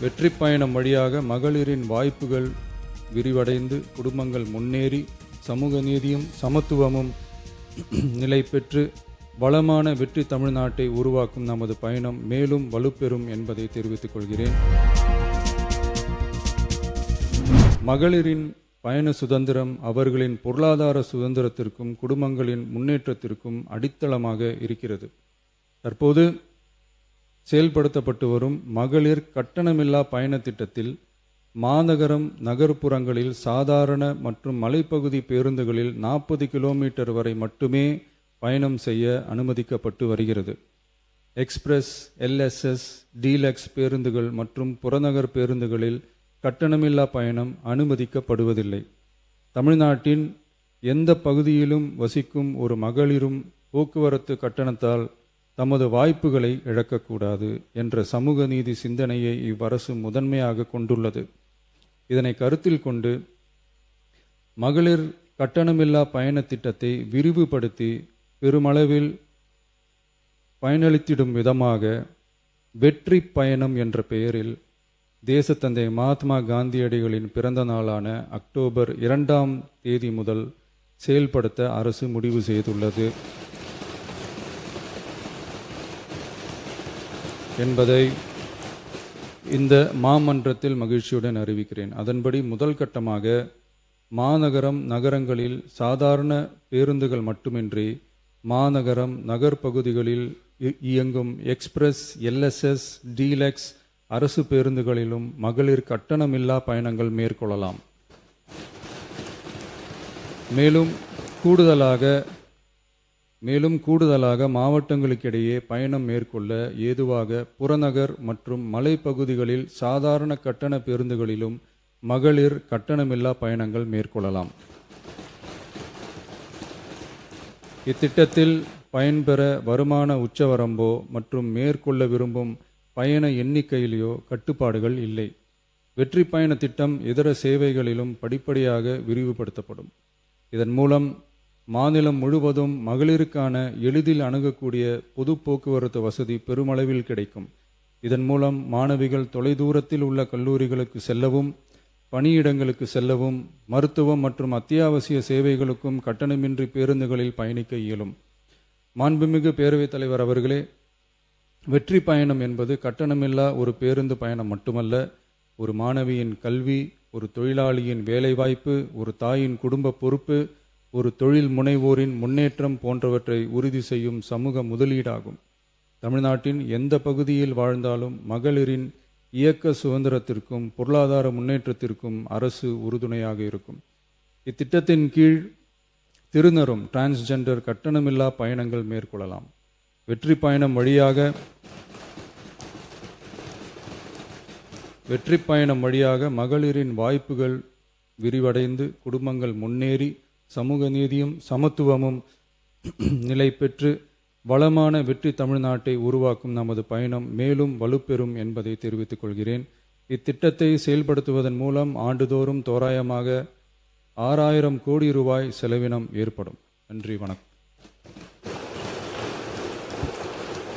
வெற்றி பயணம் வழியாக மகளிரின் வாய்ப்புகள் விரிவடைந்து குடும்பங்கள் முன்னேறி சமூக நீதியும் சமத்துவமும் நிலை பெற்று வளமான வெற்றி தமிழ்நாட்டை உருவாக்கும் நமது பயணம் மேலும் வலுப்பெறும் என்பதை தெரிவித்துக் கொள்கிறேன். மகளிரின் பயண சுதந்திரம் அவர்களின் பொருளாதார சுதந்திரத்திற்கும் குடும்பங்களின் முன்னேற்றத்திற்கும் அடித்தளமாக இருக்கிறது. தற்போது செயல்படுத்தப்பட்டு வரும் மகளிர் கட்டணமில்லா பயண திட்டத்தில் மாநகரம் நகர்ப்புறங்களில் சாதாரண மற்றும் மலைப்பகுதி பேருந்துகளில் 40 கிலோமீட்டர் வரை மட்டுமே பயணம் செய்ய அனுமதிக்கப்பட்டு வருகிறது. எக்ஸ்பிரஸ், எல்எஸ்எஸ், டீலக்ஸ் பேருந்துகள் மற்றும் புறநகர் பேருந்துகளில் கட்டணமில்லா பயணம் அனுமதிக்கப்படுவதில்லை. தமிழ்நாட்டின் எந்த பகுதியிலும் வசிக்கும் ஒரு மகளிரும் போக்குவரத்து கட்டணத்தால் தமது வாய்ப்புகளை இழக்கக்கூடாது என்ற சமூக நீதி சிந்தனையை இவ்வரசு முதன்மையாக கொண்டுள்ளது. இதனை கருத்தில் கொண்டு மகளிர் கட்டணமில்லா பயண திட்டத்தை விரிவுபடுத்தி பெருமளவில் பயனளித்திடும் விதமாக வெற்றி பயணம் என்ற பெயரில் தேசத்தந்தை மகாத்மா காந்தியடிகளின் பிறந்த நாளான அக்டோபர் 2ஆம் தேதி முதல் செயல்படுத்த அரசு முடிவு செய்துள்ளது என்பதை இந்த மாமன்றத்தில் மகிழ்ச்சியுடன் அறிவிக்கிறேன். அதன்படி முதல் கட்டமாக மாநகரம் நகரங்களில் சாதாரண பேருந்துகள் மட்டுமின்றி மாநகரம் நகர்ப்பகுதிகளில் இயங்கும் எக்ஸ்பிரஸ், எல்எஸ்எஸ், டீலக்ஸ் அரசு பேருந்துகளிலும் மகளிர் கட்டணமில்லா பயணங்கள் மேற்கொள்ளலாம். மேலும் கூடுதலாக மாவட்டங்களுக்கிடையே பயணம் மேற்கொள்ள ஏதுவாக புறநகர் மற்றும் மலைப்பகுதிகளில் சாதாரண கட்டண பேருந்துகளிலும் மகளிர் கட்டணமில்லா பயணங்கள் மேற்கொள்ளலாம். இத்திட்டத்தில் பயன்பெற வருமான உச்சவரம்போ மற்றும் மேற்கொள்ள விரும்பும் பயண எண்ணிக்கையிலேயோ கட்டுப்பாடுகள் இல்லை. வெற்றி பயண திட்டம் இதர சேவைகளிலும் படிப்படியாக விரிவுபடுத்தப்படும். இதன் மூலம் மாநிலம் முழுவதும் மகளிருக்கான எளிதில் அணுகக்கூடிய பொது போக்குவரத்து வசதி பெருமளவில் கிடைக்கும். இதன் மூலம் மாணவிகள் தொலைதூரத்தில் உள்ள கல்லூரிகளுக்கு செல்லவும், பணியிடங்களுக்கு செல்லவும், மருத்துவம் மற்றும் அத்தியாவசிய சேவைகளுக்கும் கட்டணமின்றி பேருந்துகளில் பயணிக்க இயலும். மாண்புமிகு பேரவைத் தலைவர் அவர்களே, வெற்றி பயணம் என்பது கட்டணமில்லா ஒரு பேருந்து பயணம் மட்டுமல்ல, ஒரு மாணவியின் கல்வி, ஒரு தொழிலாளியின் வேலைவாய்ப்பு, ஒரு தாயின் குடும்ப பொறுப்பு, ஒரு தொழில் முனைவோரின் முன்னேற்றம் போன்றவற்றை உறுதி செய்யும் சமூக முதலீடாகும். தமிழ்நாட்டின் எந்த பகுதியில் வாழ்ந்தாலும் மகளிரின் இயக்க சுதந்திரத்திற்கும் பொருளாதார முன்னேற்றத்திற்கும் அரசு உறுதுணையாக இருக்கும். இத்திட்டத்தின் கீழ் திருநரும் டிரான்ஸ்ஜெண்டர் கட்டணமில்லா பயணங்கள் மேற்கொள்ளலாம். வெற்றி பயணம் வழியாக மகளிரின் வாய்ப்புகள் விரிவடைந்து குடும்பங்கள் முன்னேறி சமூக நீதியும் சமத்துவமும் நிலை பெற்று வளமான வெற்றி தமிழ்நாட்டை உருவாக்கும் நமது பயணம் மேலும் வலுப்பெறும் என்பதை தெரிவித்துக் கொள்கிறேன். இத்திட்டத்தை செயல்படுத்துவதன் மூலம் ஆண்டுதோறும் தோராயமாக 6000 கோடி ரூபாய் செலவினம் ஏற்படும். நன்றி, வணக்கம்.